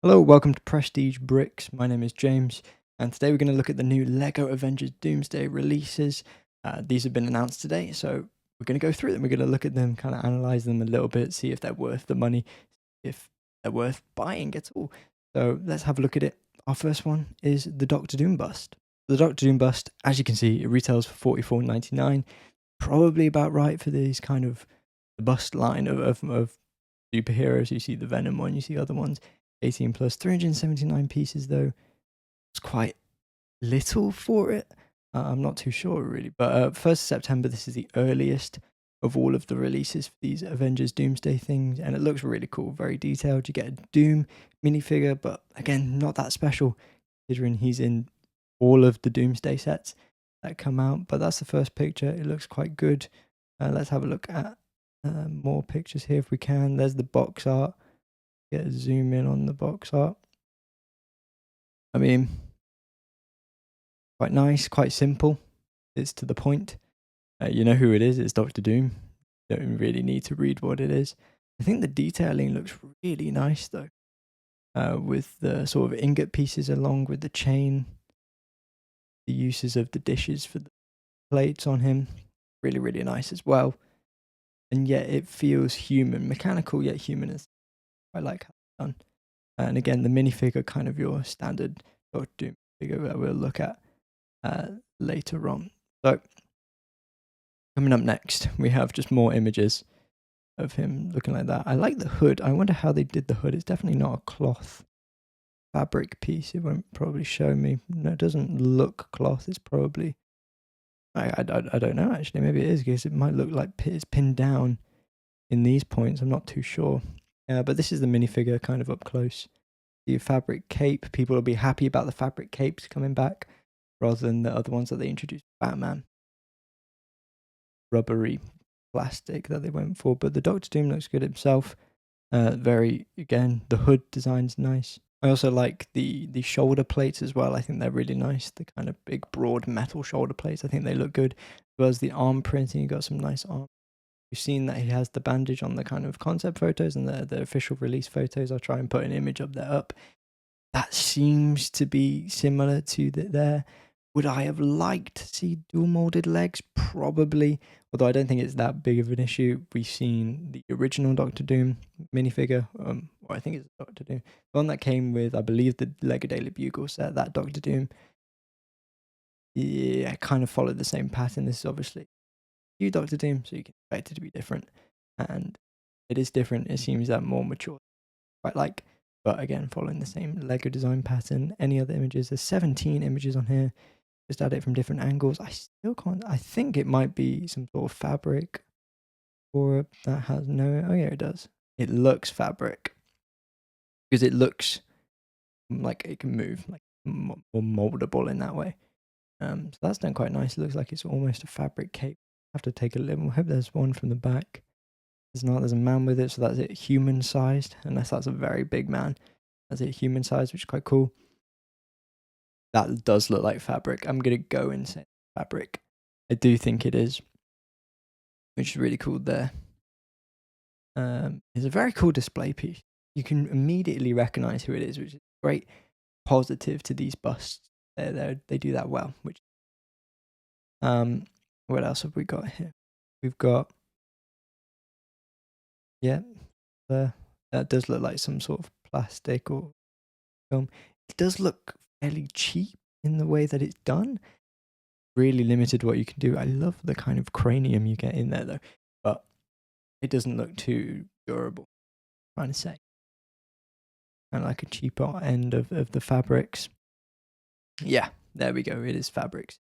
Hello, welcome to Prestige Bricks. My name is James, and today we're going to look at the new LEGO Avengers Doomsday releases. These have been announced today, so we're going to go through them. We're going to look at them, kind of analyze them a little bit, see if they're worth the money, if they're worth buying at all. So let's have a look at it. Our first one is the Doctor Doom bust. The Doctor Doom bust, as you can see, it retails for $44.99. Probably about right for these kind of the bust line of superheroes. You see the Venom one, you see other ones. 18 plus, 379 pieces though. It's quite little for it. I'm not too sure really, but 1st of September, this is the earliest of all of the releases for these Avengers Doomsday things, and it looks really cool, very detailed. You get a Doom minifigure, but again, not that special considering he's in all of the Doomsday sets that come out, but that's the first picture. It looks quite good. Let's have a look at more pictures here if we can. There's the box art. Get a zoom in on the box art. I mean, quite nice, quite simple. It's to the point. You know who it is. It's Doctor Doom. Don't really need to read what it is. I think the detailing looks really nice though, with the sort of ingot pieces along with the chain. The uses of the dishes for the plates on him, really, really nice as well. And yet it feels human, mechanical yet human. I like how it's done. And again, the minifigure, kind of your standard Doctor Doom figure that we'll look at later on. So, coming up next, we have just more images of him looking like that. I like the hood. I wonder how they did the hood. It's definitely not a cloth fabric piece. It won't probably show me. No, it doesn't look cloth. It's probably... I don't know, actually. Maybe it is, because it might look like it's pinned down in these points. I'm not too sure. But this is the minifigure kind of up close. The fabric cape. People will be happy about the fabric capes coming back rather than the other ones that they introduced. Batman. Rubbery plastic that they went for. But the Doctor Doom looks good himself. Again, the hood design's nice. I also like the shoulder plates as well. I think they're really nice. The kind of big, broad metal shoulder plates. I think they look good. As well as the arm printing. You got some nice arm. You've seen that he has the bandage on the kind of concept photos and the official release photos. I'll try and put an image of that up. That seems to be similar to there. Would I have liked to see dual molded legs? Probably. Although I don't think it's that big of an issue. We've seen the original Doctor Doom minifigure. Or I think it's Doctor Doom. The one that came with, I believe, the Lego Daily Bugle set. That Doctor Doom. Yeah, kind of followed the same pattern. This is obviously new Doctor Doom, so you can expect it to be different. And it is different. It seems that more mature. Quite like. But again, following the same Lego design pattern. Any other images? There's 17 images on here. Just at it from different angles. I still can't. I think it might be some sort of fabric, or that has no. Oh yeah, it does. It looks fabric because it looks like it can move, like more moldable in that way. So that's done quite nice. It looks like it's almost a fabric cape. I have to take a little. I hope there's one from the back. There's not. There's a man with it, so that's it. Human sized, unless that's a very big man. That's it. Human sized, which is quite cool. That does look like fabric. I'm going to go and say fabric. I do think it is, which is really cool there. It's a very cool display piece. You can immediately recognize who it is, which is great positive to these busts. They do that well. What else have we got here? We've got, that does look like some sort of plastic or film. It does look fairly cheap in the way that it's done. Really limited what you can do. I love the kind of cranium you get in there though, but it doesn't look too durable. I'm trying to say, kind of like a cheaper end of the fabrics. Yeah, there we go. It is fabrics.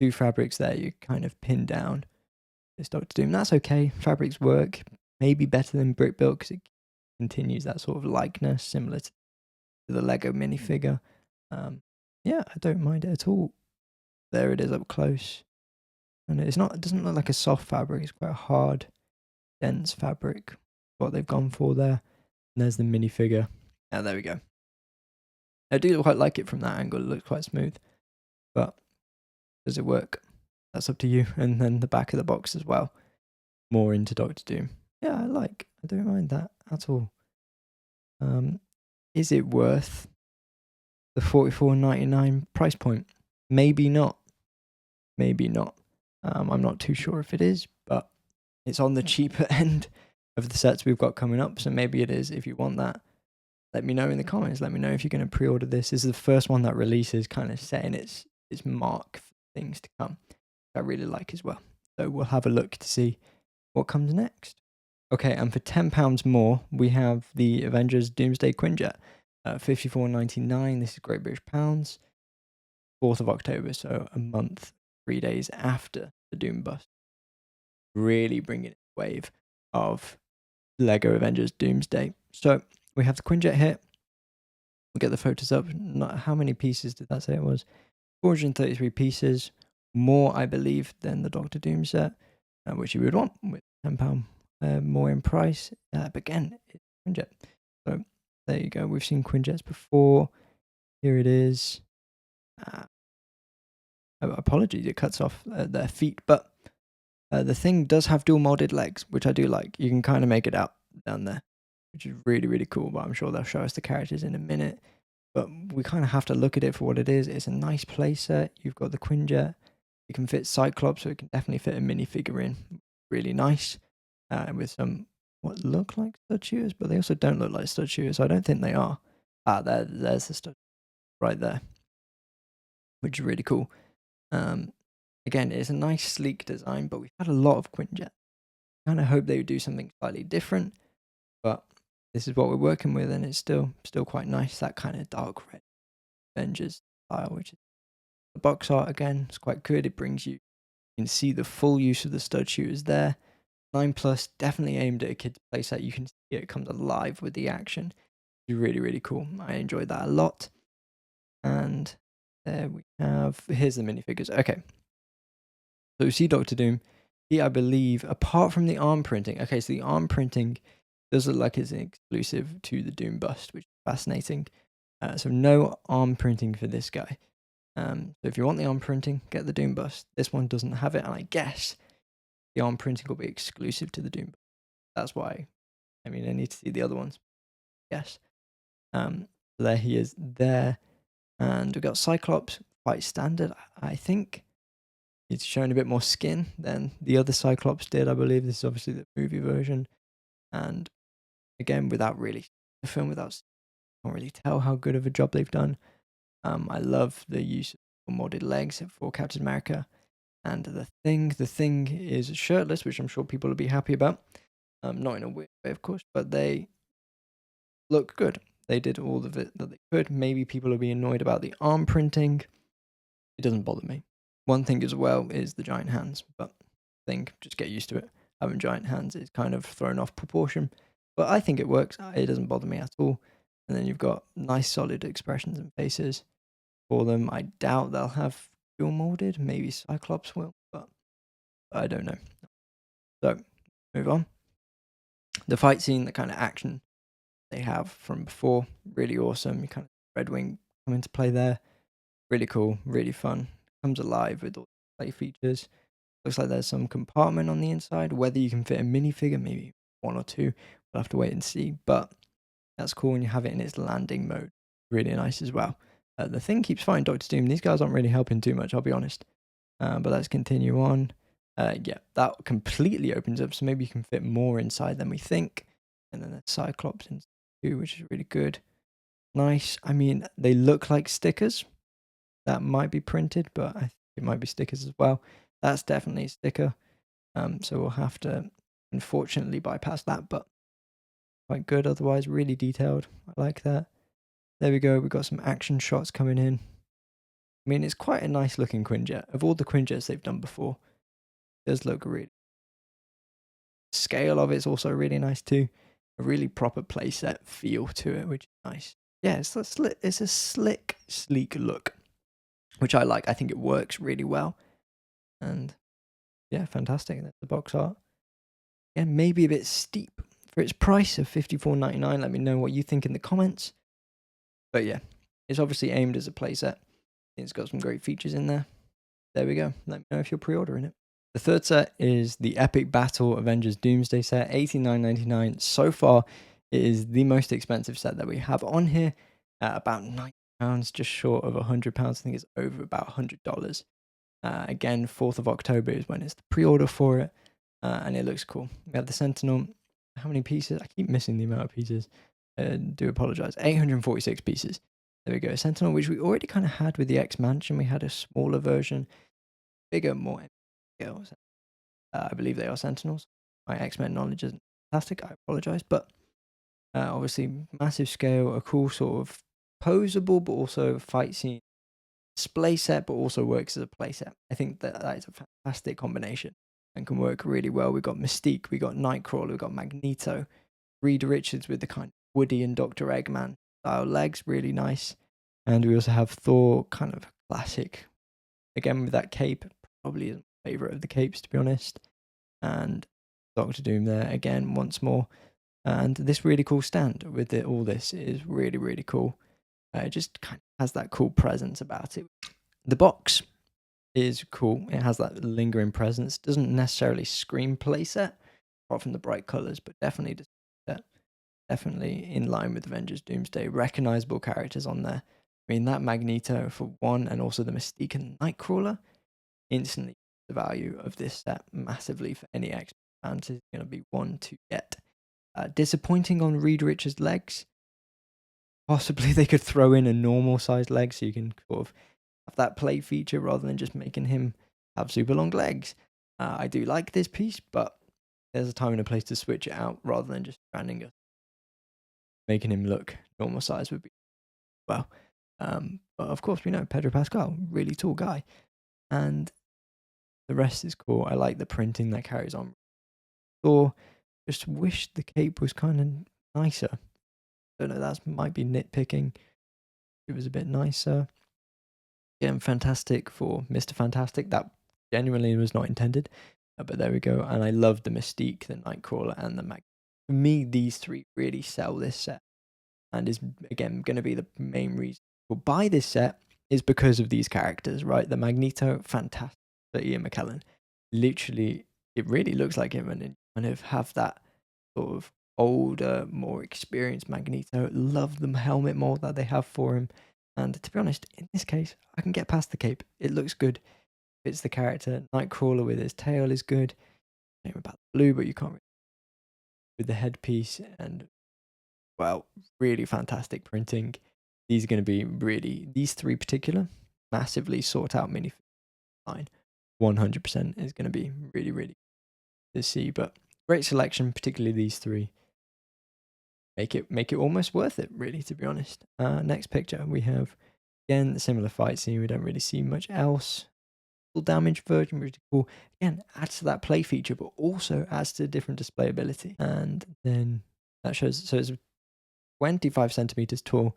Two fabrics there. You kind of pin down this Doctor Doom. That's okay. Fabrics work. Maybe better than brick built because it continues that sort of likeness, similar to the Lego minifigure. Yeah, I don't mind it at all. There it is up close. And it doesn't look like a soft fabric. It's quite a hard, dense fabric. What they've gone for there. And there's the minifigure. Yeah, there we go. I do quite like it from that angle. It looks quite smooth. But does it work? That's up to you. And then the back of the box as well. More into Doctor Doom. Yeah, I don't mind that at all. is it worth the $44.99 price point? Maybe not. Maybe not. I'm not too sure if it is, but it's on the cheaper end of the sets we've got coming up, so maybe it is. If you want that, let me know in the comments. Let me know if you're going to pre-order this. This is the first one that releases, kind of setting its mark for things to come. I really like as well. So we'll have a look to see what comes next. Okay, and for £10 more, we have the Avengers Doomsday Quinjet. $54.99. This is Great British pounds. 4th of October, so a month, 3 days after the Doom Bust. Really bringing a wave of Lego Avengers Doomsday. So we have the Quinjet here. We'll get the photos up. How many pieces did that say it was? 433 pieces. More, I believe, than the Doctor Doom set, which you would want with £10 more in price. But again, it's Quinjet. So there you go. We've seen Quinjets before. Here it is. Apologies, it cuts off their feet, but the thing does have dual molded legs, which I do like. You can kind of make it out down there, which is really, really cool, but I'm sure they'll show us the characters in a minute. But we kind of have to look at it for what it is. It's a nice playset. You've got the Quinjet. You can fit Cyclops, so it can definitely fit a minifigure in. Really nice. With some, what look like stud shooters, but they also don't look like stud shooters. So I don't think they are. There's the stud right there, which is really cool. Again, it's a nice sleek design, but we've had a lot of Quinjet. I kind of hope they would do something slightly different, but this is what we're working with, and it's still quite nice. That kind of dark red Avengers style, which is the box art again. It's quite good. It brings you can see the full use of the stud shooters there. 9+, definitely aimed at a kid's playset. You can see it comes alive with the action. It's really, really cool. I enjoyed that a lot. And there we have, here's the minifigures. Okay. So we see Doctor Doom. He, I believe, apart from the arm printing. Okay, so the arm printing does look like it's exclusive to the Doom Bust, which is fascinating. So no arm printing for this guy. So if you want the arm printing, get the Doom Bust. This one doesn't have it, and I guess the arm printing will be exclusive to the Doom Bust. That's why. I mean, I need to see the other ones. Yes. So there he is there. And we've got Cyclops, quite standard, I think. It's showing a bit more skin than the other Cyclops did, I believe. This is obviously the movie version. And again, without really, the film without, can't really tell how good of a job they've done. I love the use of modded legs for Captain America. And the thing is shirtless, which I'm sure people will be happy about. Not in a weird way, of course, but they look good. They did all of it that they could. Maybe people will be annoyed about the arm printing. It doesn't bother me. One thing as well is the giant hands, but I think just get used to it. Having giant hands is kind of thrown off proportion, but I think it works. It doesn't bother me at all. And then you've got nice solid expressions and faces for them. I doubt they'll have dual molded. Maybe Cyclops will, but I don't know. So move on. The fight scene, the kind of action they have from before, really awesome. You kind of Red Wing come into play there. Really cool, really fun. Comes alive with all the play features. Looks like there's some compartment on the inside. Whether you can fit a minifigure, maybe one or two, we'll have to wait and see. But that's cool, and you have it in its landing mode. Really nice as well. The thing keeps fighting Doctor Doom. These guys aren't really helping too much, I'll be honest. But let's continue on. Yeah, that completely opens up, so maybe you can fit more inside than we think. And then there's Cyclops in too, which is really good. Nice. I mean, they look like stickers. That might be printed, but I think it might be stickers as well. That's definitely a sticker. So we'll have to, unfortunately, bypass that, but quite good otherwise. Really detailed. I like that. There we go. We've got some action shots coming in. I mean, it's quite a nice looking Quinjet. Of all the Quinjets they've done before, it does look really. Scale of it's also really nice too. A really proper playset feel to it, which is nice. Yeah, it's a slick, sleek look, which I like. I think it works really well. And yeah, fantastic. That's the box art. Yeah, maybe a bit steep for its price of $54.99. Let me know what you think in the comments. But yeah, it's obviously aimed as a playset. It's got some great features in there. There we go. Let me know if you're pre-ordering it. The third set is the Epic Battle Avengers Doomsday set, $89.99. So far, It is the most expensive set that we have on here, at about £90, just short of £100. I think it's over about $100. Again, 4th of October is when it's the pre-order for it, and it looks cool. We have the Sentinel. How many pieces? I keep missing the amount of pieces. Do apologize. 846 pieces. There we go. Sentinel, which we already kind of had with the X Mansion. We had a smaller version, bigger, more scales. I believe they are Sentinels. My X-Men knowledge isn't fantastic. I apologize, but obviously massive scale, a cool sort of posable, but also fight scene display set, but also works as a play set. I think that is a fantastic combination and can work really well. We've got Mystique, we got Nightcrawler, we've got Magneto, Reed Richards with the kind of Woody and Dr. Eggman style legs, really nice. And we also have Thor, kind of classic, again with that cape, probably isn't my favorite of the capes to be honest. And Doctor Doom there again once more. And this really cool stand with all this is really, really cool. It just kind of has that cool presence about it. The box is cool. It has that lingering presence. Doesn't necessarily scream playset, apart from the bright colors, but definitely definitely in line with Avengers Doomsday. Recognizable characters on there. I mean, that Magneto for one, and also the Mystique and Nightcrawler, instantly the value of this set massively for any X fans is going to be one to get. Disappointing on Reed Richards' legs. Possibly they could throw in a normal sized leg so you can sort of have that play feature rather than just making him have super long legs. I do like this piece, but there's a time and a place to switch it out rather than just branding it. Making him look normal size would be well. But of course we know Pedro Pascal, really tall guy. And the rest is cool. I like the printing that carries on. Or just wish the cape was kind of nicer. Don't know, that might be nitpicking. It was a bit nicer. Again, fantastic for Mr. Fantastic. That genuinely was not intended. But there we go. And I love the Mystique, the Nightcrawler, and the Mag. For me, these three really sell this set. And is, again, going to be the main reason we'll buy this set is because of these characters, right? The Magneto, fantastic. For Ian McKellen. Literally, it really looks like him, and kind of have that sort of older, more experienced Magneto. Love the helmet more that they have for him. And to be honest, in this case, I can get past the cape. It looks good. Fits the character. Nightcrawler with his tail is good. Name about the blue, but you can't really with the headpiece. And well, really fantastic printing. These are going to be really, these three particular, massively sought out mini line. 100% is going to be really, really to see. But great selection, particularly these three. Make it almost worth it, really, to be honest. Next picture, we have, again, the similar fight scene. We don't really see much else. Full damage version, really cool. Again, adds to that play feature, but also adds to different display ability. And then that shows, so it's 25 centimeters tall,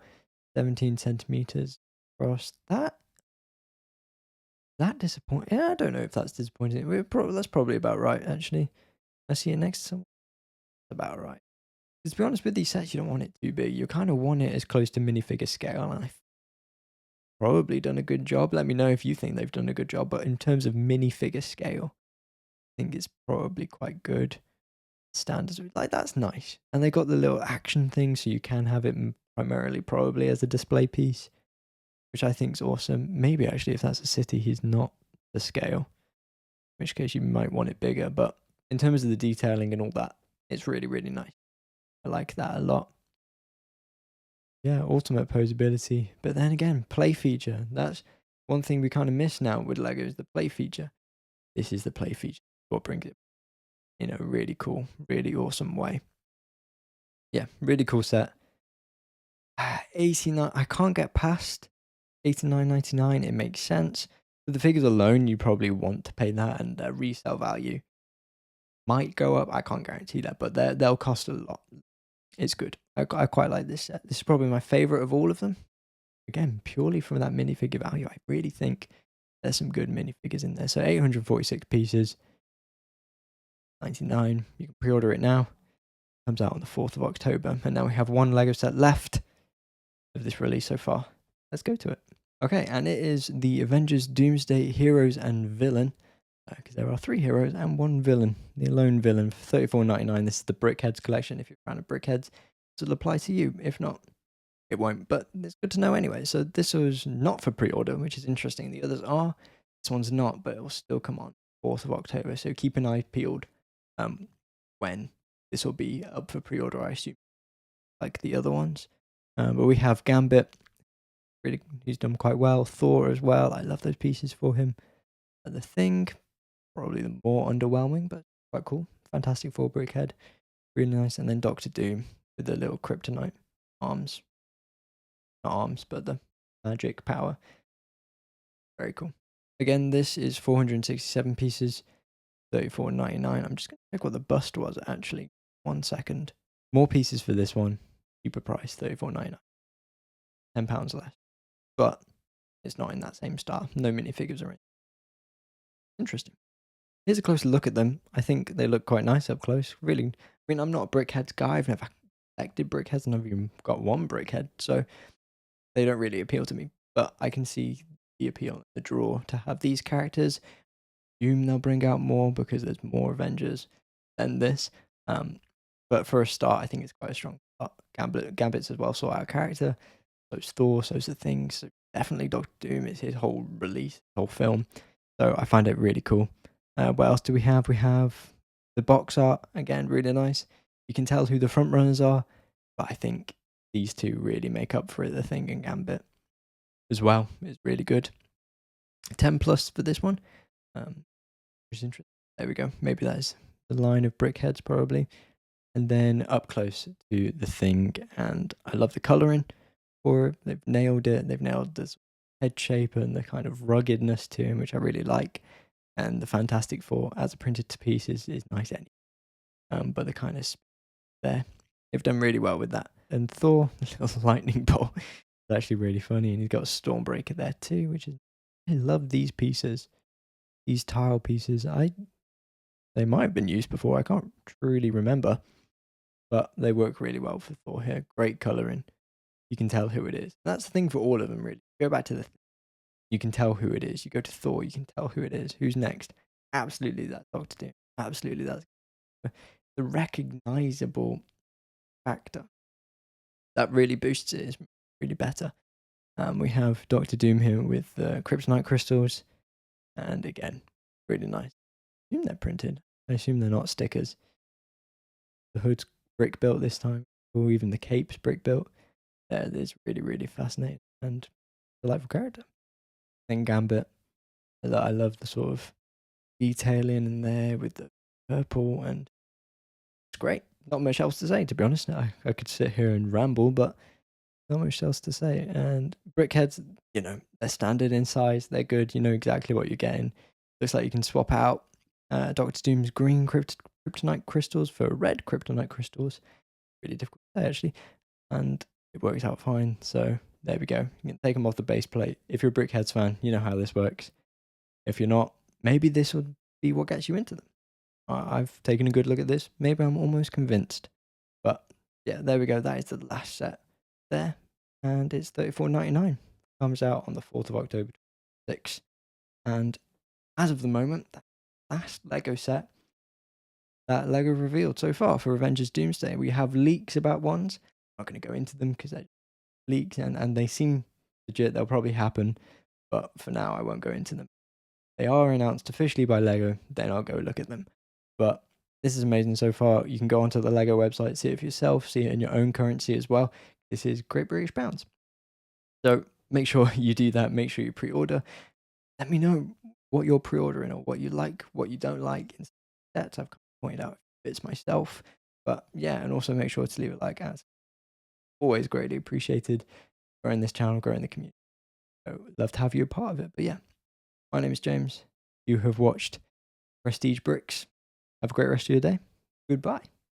17 centimeters across. That disappointing. Yeah, I don't know if that's disappointing. That's probably about right, actually. I see it next to someone. About right. To be honest with these sets, you don't want it too big. You kind of want it as close to minifigure scale, and I've probably done a good job. Let me know if you think they've done a good job. But in terms of minifigure scale, I think it's probably quite good. Standards, like that's nice. And they got the little action thing, so you can have it primarily probably as a display piece, which I think is awesome. Maybe actually if that's a city, he's not the scale, in which case you might want it bigger. But in terms of the detailing and all that, it's really, really nice. I like that a lot. Yeah, ultimate posability. But then again, play feature. That's one thing we kind of miss now with LEGO is the play feature. This is the play feature. What brings it in a really cool, really awesome way. Yeah, really cool set. 89. I can't get past 89.99. It makes sense. For the figures alone, you probably want to pay that, and their resale value might go up. I can't guarantee that, but they'll cost a lot. It's good. I quite like this set. This is probably my favorite of all of them. Again, purely from that minifigure value, I really think there's some good minifigures in there. So 846 pieces, 99. You can pre-order it now. Comes out on the 4th of October. And now we have one LEGO set left of this release so far. Let's go to it. Okay, and it is the Avengers Doomsday Heroes and Villain. Because there are 3 heroes and 1 villain. The lone villain for $34.99. This is the Brickheads collection if you're a fan of Brickheads. still apply to you. If not, it won't, but it's good to know anyway. So this was not for pre-order, which is interesting. The others are. This one's not, but it will still come on 4th of October. So keep an eye peeled when this will be up for pre-order, I assume, like the other ones. But we have Gambit. Really, he's done quite well. Thor as well. I love those pieces for him. The Thing, probably the more underwhelming, but quite cool. Fantastic Four brickhead. Really nice. And then Doctor Doom with the little kryptonite arms. Not arms, but the magic power. Very cool. Again, this is 467 pieces, $34.99. I'm just going to check what the bust was actually. 1 second. More pieces for this one. Cheaper price, $34.99. £10 less. But it's not in that same style. No minifigures are in. Interesting. Here's a closer look at them. I think they look quite nice up close. Really, I mean, I'm not a brickheads guy. I've never collected brickheads. I've never even got one brickhead. So they don't really appeal to me. But I can see the appeal, the draw to have these characters. Assume they'll bring out more because there's more Avengers than this. But for a start, I think it's quite a strong start. Gambit's as well sought out character. So's Thor, so's the Thing. So definitely Doctor Doom. It's his whole release, whole film. So I find it really cool. What else do we have? We have the box art. Again, really nice. You can tell who the front runners are. But I think these two really make up for it. The Thing and Gambit as well is really good. 10 plus for this one. Which is interesting. There we go. Maybe that is the line of brickheads probably. And then up close to the Thing. And I love the colouring for it. They've nailed it. They've nailed this head shape and the kind of ruggedness to him, which I really like. And the Fantastic Four as a printed to piece is nice anyway. But the kind of there, they've done really well with that. And Thor, the little lightning bolt, is actually really funny. And he's got a Stormbreaker there too, which is, I love these pieces, these tile pieces. They might have been used before. I can't truly remember, but they work really well for Thor here. Great colouring. You can tell who it is. That's the thing for all of them, really. Go back to you can tell who it is. You go to Thor, you can tell who it is. Who's next? Absolutely, that's Doctor Doom. Absolutely, that's the recognizable factor. That really boosts it. Is really better. We have Doctor Doom here with the kryptonite crystals, and again, really nice. I assume they're printed. I assume they're not stickers. The hood's brick built this time, or even the cape's brick built. There it is. Really, really fascinating and delightful character. Then Gambit. I love the sort of detailing in there with the purple, and it's great. Not much else to say, to be honest. I could sit here and ramble, but not much else to say. And brickheads, they're standard in size. They're good. You know exactly what you're getting. Looks like you can swap out Doctor Doom's green kryptonite crystals for red kryptonite crystals. Really difficult to say, actually. And it works out fine. So there we go. You can take them off the base plate. If you're a Brickheads fan, you know how this works. If you're not, maybe this would be what gets you into them. I've taken a good look at this. Maybe I'm almost convinced. But yeah, there we go. That is the last set there. And it's $34.99. Comes out on the 4th of October 2026. And as of the moment, that last Lego set that Lego revealed so far for Avengers Doomsday. We have leaks about ones. I'm not going to go into them because they're leaks and they seem legit. They'll probably happen. But for now, I won't go into them. They are announced officially by Lego. Then I'll go look at them. But this is amazing so far. You can go onto the Lego website, see it for yourself, see it in your own currency as well. This is Great British Pounds. So make sure you do that. Make sure you pre-order. Let me know what you're pre-ordering or what you like, what you don't like. In sets, I've pointed out bits myself. But yeah, and also make sure to leave a like, as always greatly appreciated. Growing this channel, growing the community. So love to have you a part of it. But yeah, my name is James. You have watched Prestige Bricks. Have a great rest of your day. Goodbye.